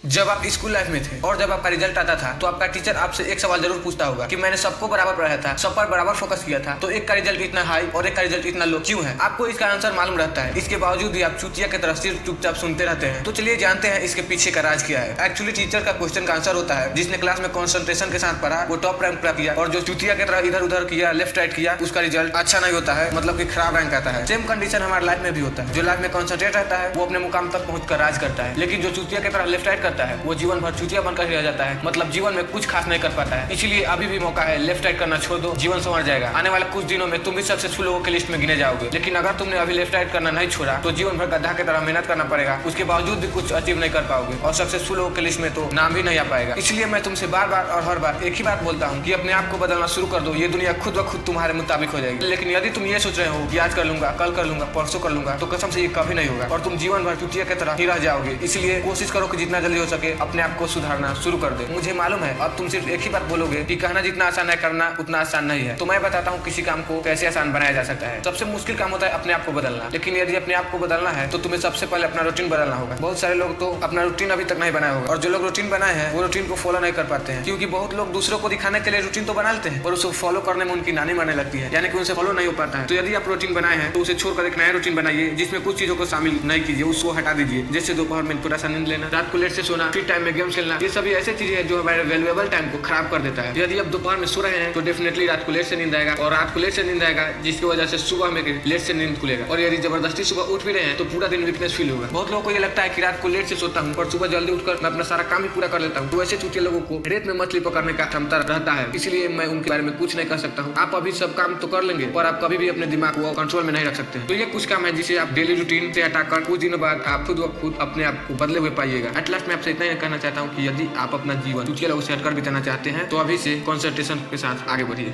जब आप school life में थे और जब आपका रिजल्ट आता था तो आपका टीचर आपसे एक सवाल जरूर पूछता होगा कि मैंने सबको बराबर पढ़ाया था, सब पर बराबर फोकस किया था, तो एक का रिजल्ट इतना हाई और एक का रिजल्ट इतना लो क्यों है। आपको इसका आंसर मालूम रहता है, इसके बावजूद भी आप चूतिया की तरफ सिर्फ चुपचाप सुनते रहते हैं। तो चलिए जानते हैं इसके पीछे का राज क्या है। एक्चुअली टीचर का क्वेश्चन का आंसर होता है जिसने क्लास में कॉन्सेंट्रेशन के साथ पढ़ा वो टॉप रैंक प्राप्त किया, और जो चूतिया की तरह इधर उधर किया, लेफ्ट राइट किया, उसका रिजल्ट अच्छा नहीं होता है, मतलब कि खराब रैंक आता है। सेम कंडीशन हमारे लाइफ में भी होता है। जो लाइफ में कॉन्सेंट्रेट रहता है वो अपने मुकाम तक पहुंचकर राज करता है, लेकिन जो चूतिया की तरह लेफ्ट राइट करता है वो जीवन भर चूतिया बनकर रह जाता है, मतलब जीवन में कुछ खास नहीं कर पाता है। इसलिए अभी भी मौका है, लेफ्ट राइट करना छोड़ दो, जीवन संवर जाएगा। आने वाले कुछ दिनों में तुम भी सक्सेसफुल लोगों की लिस्ट में गिने जाओगे। लेकिन अगर तुमने अभी लेफ्ट राइट करना नहीं छोड़ा तो जीवन भर गधा की तरह मेहनत करना पड़ेगा, उसके बावजूद भी कुछ अचीव नहीं कर पाओगे और सक्सेसफुल लोगों की लिस्ट में तो नाम भी नहीं आ पाएगा। इसलिए मैं तुमसे बार बार और हर बार एक ही बात बोलता हूँ कि अपने आप को बदलना शुरू कर दो, ये दुनिया खुद ब खुद तुम्हारे मुताबिक हो जाएगी। लेकिन यदि तुम ये सोच रहे हो कि आज कर लूंगा, कल कर लूंगा, परसों कर लूंगा, तो कसम से ये कभी नहीं होगा और तुम जीवन भर चूतिया की तरह ही रह जाओगे। इसलिए कोशिश करो कि जितना जल्दी हो सके अपने आप को सुधारना शुरू कर दे। मुझे मालूम है अब तुम सिर्फ एक ही बात बोलोगे कि कहना जितना आसान है करना उतना आसान नहीं है, तो मैं बताता हूँ किसी काम को कैसे आसान बनाया जा सकता है। सबसे मुश्किल काम होता है अपने आप को बदलना, लेकिन यदि अपने आप को बदलना है तो तुम्हें सबसे पहले अपना रूटीन बदलना होगा। बहुत सारे लोग तो अपना रूटीन अभी तक नहीं बनाया होगा, और जो लोग रूटीन बनाए हैं वो रूटीन को फॉलो नहीं कर पाते हैं, क्योंकि बहुत लोग दूसरों को दिखाने के लिए रूटीन तो बना लेते हैं और उसको फॉलो करने में उनकी नानी मारने लगती है, यानी कि उनसे फॉलो नहीं हो पाता है। तो यदि आप रूटीन बनाए हैं तो उसे छोड़कर एक नया रूटीन बनाइए जिसमें कुछ चीजों को शामिल नहीं कीजिए, उसको हटा दीजिए। जैसे दोपहर में थोड़ा सा नींद लेना, रात को लेट से सोना, फ्री टाइम में गेम खेलना, ये सभी ऐसी चीजें हैं जो हमारे वैल्यूएबल टाइम को खराब कर देता है। यदि आप दोपहर में सो रहे हैं तो डेफिनेटली रात को लेट से नींद आएगा, और रात को लेट से नींद आएगा जिसकी वजह से सुबह में लेट से नींद खुलेगा, और यदि जबरदस्ती सुबह उठ भी रहे हैं तो पूरा दिन वीकनेस फील होगा। बहुत लोगों को ये लगता है कि रात को लेट से सोता हूँ पर सुबह जल्दी उठकर मैं अपना सारा काम ही पूरा कर लेता हूँ, तो ऐसे चूतिया लोगों को रेत में मछली पकड़ने का क्षमता रहता है, इसलिए मैं उनके बारे में कुछ नहीं कर सकता हूँ। आप अभी सब काम तो कर लेंगे पर आप कभी भी अपने दिमाग को कंट्रोल में नहीं रख सकते। तो ये कुछ काम है जिसे आप डेली रूटीन से हटाकर कुछ दिनों बाद आप खुद व खुद अपने आप को बदले हुए पाइएगा। एट लास्ट मैं आपसे इतना ही कहना चाहता हूँ कि यदि आप अपना जीवन चूतिया लोगों से हटकर बिताना चाहते हैं तो अभी से कंसंट्रेशन के साथ आगे बढ़िए।